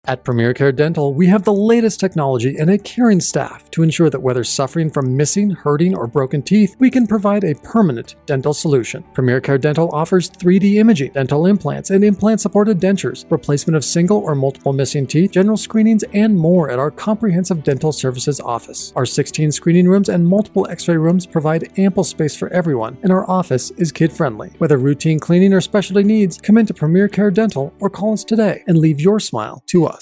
At Premier Care Dental, we have the latest technology and a caring staff to ensure that whether suffering from missing, hurting, or broken teeth, we can provide a permanent dental solution. Premier Care Dental offers 3D imaging, dental implants, and implant-supported dentures, replacement of single or multiple missing teeth, general screenings, and more at our comprehensive dental services office. Our 16 screening rooms and multiple x-ray rooms provide ample space for everyone, and our office is kid-friendly. Whether routine cleaning or specialty needs, come into Premier Care Dental or call us today and leave your smile to us.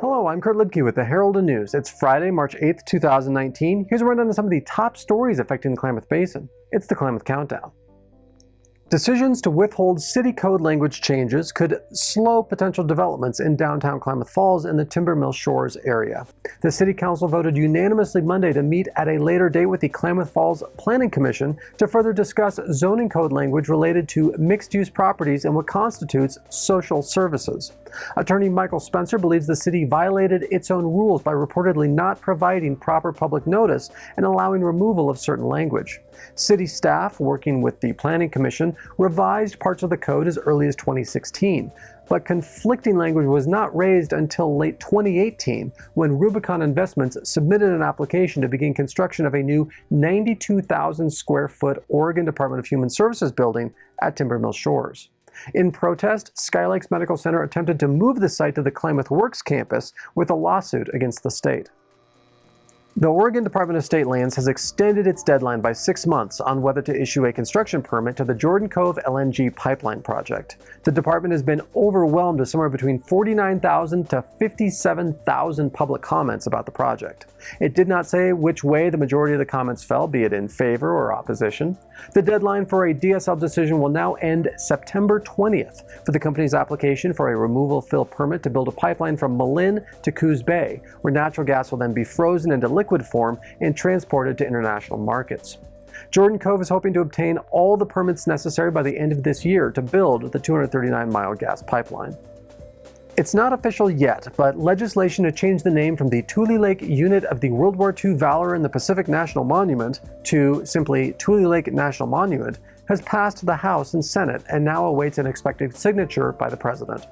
Hello, I'm Kurt Liedtke with the Herald and News. It's Friday, March 8th, 2019. Here's a rundown of some of the top stories affecting the Klamath Basin. It's the Klamath Countdown. Decisions to withhold city code language changes could slow potential developments in downtown Klamath Falls in the TimberMIll Shores area. The City Council voted unanimously Monday to meet at a later date with the Klamath Falls Planning Commission to further discuss zoning code language related to mixed-use properties and what constitutes social services. Attorney Michael Spencer believes the city violated its own rules by reportedly not providing proper public notice and allowing removal of certain language. City staff, working with the Planning Commission, revised parts of the code as early as 2016, but conflicting language was not raised until late 2018 when Rubicon Investments submitted an application to begin construction of a new 92,000 square foot Oregon Department of Human Services building at TimberMIll Shores. In protest, Skylakes Medical Center attempted to move the site to the Klamath Works campus with a lawsuit against the state. The Oregon Department of State Lands has extended its deadline by 6 months on whether to issue a construction permit to the Jordan Cove LNG pipeline project. The department has been overwhelmed with somewhere between 49,000 to 57,000 public comments about the project. It did not say which way the majority of the comments fell, be it in favor or opposition. The deadline for a DSL decision will now end September 20th for the company's application for a removal fill permit to build a pipeline from Malin to Coos Bay, where natural gas will then be frozen into liquid form and transported to international markets. Jordan Cove is hoping to obtain all the permits necessary by the end of this year to build the 239-mile gas pipeline. It's not official yet, but legislation to change the name from the Tule Lake Unit of the World War II Valor in the Pacific National Monument to simply Tule Lake National Monument has passed the House and Senate and now awaits an expected signature by the President.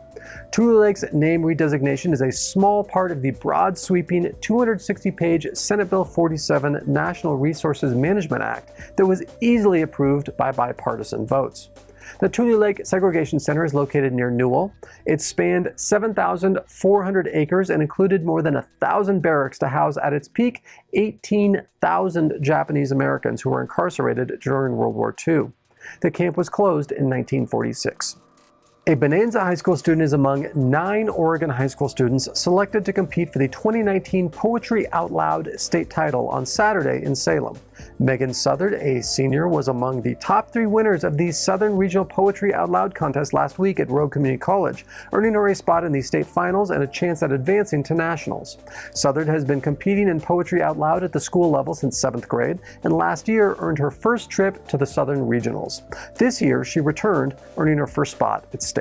Tule Lake's name redesignation is a small part of the broad sweeping 260-page Senate Bill 47 National Resources Management Act that was easily approved by bipartisan votes. The Tule Lake Segregation Center is located near Newell. It spanned 7,400 acres and included more than 1,000 barracks to house at its peak 18,000 Japanese Americans who were incarcerated during World War II. The camp was closed in 1946. A Bonanza High School student is among 9 Oregon high school students selected to compete for the 2019 Poetry Out Loud state title on Saturday in Salem. Megan Southard, a senior, was among the top 3 winners of the Southern Regional Poetry Out Loud contest last week at Rogue Community College, earning her a spot in the state finals and a chance at advancing to nationals. Southard has been competing in Poetry Out Loud at the school level since 7th grade, and last year earned her first trip to the Southern Regionals. This year, she returned, earning her first spot at state.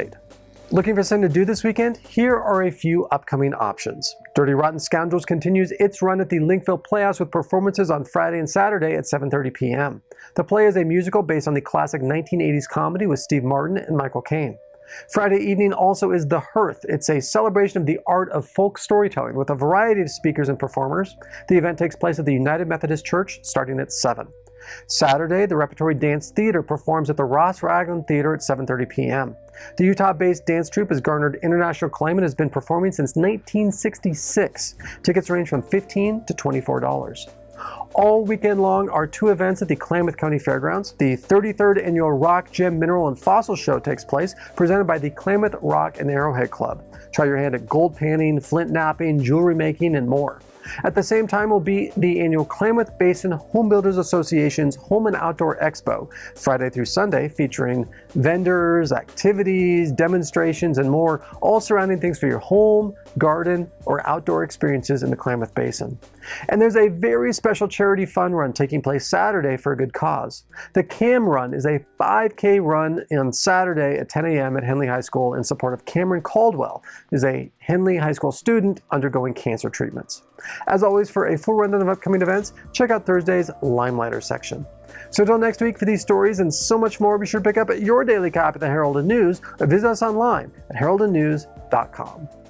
Looking for something to do this weekend? Here are a few upcoming options. Dirty Rotten Scoundrels continues its run at the Linkville Playhouse with performances on Friday and Saturday at 7:30 p.m. The play is a musical based on the classic 1980s comedy with Steve Martin and Michael Caine. Friday evening also is The Hearth. It's a celebration of the art of folk storytelling with a variety of speakers and performers. The event takes place at the United Methodist Church starting at 7. Saturday, the Repertory Dance Theater performs at the Ross Ragland Theater at 7:30 p.m. The Utah-based dance troupe has garnered international acclaim and has been performing since 1966. Tickets range from $15 to $24. All weekend long are 2 events at the Klamath County Fairgrounds. The 33rd Annual Rock, Gem, Mineral, and Fossil Show takes place, presented by the Klamath Rock and Arrowhead Club. Try your hand at gold panning, flint knapping, jewelry making, and more. At the same time will be the annual Klamath Basin Home Builders Association's Home and Outdoor Expo, Friday through Sunday, featuring vendors, activities, demonstrations, and more, all surrounding things for your home, garden, or outdoor experiences in the Klamath Basin. And there's a very special charity fun run taking place Saturday for a good cause. The CAM Run is a 5K run on Saturday at 10 a.m. at Henley High School in support of Cameron Caldwell, who's a Henley High School student undergoing cancer treatments. As always, for a full rundown of upcoming events, check out Thursday's Limelighter section. So until next week, for these stories and so much more, be sure to pick up your daily copy of the Herald and News or visit us online at heraldandnews.com.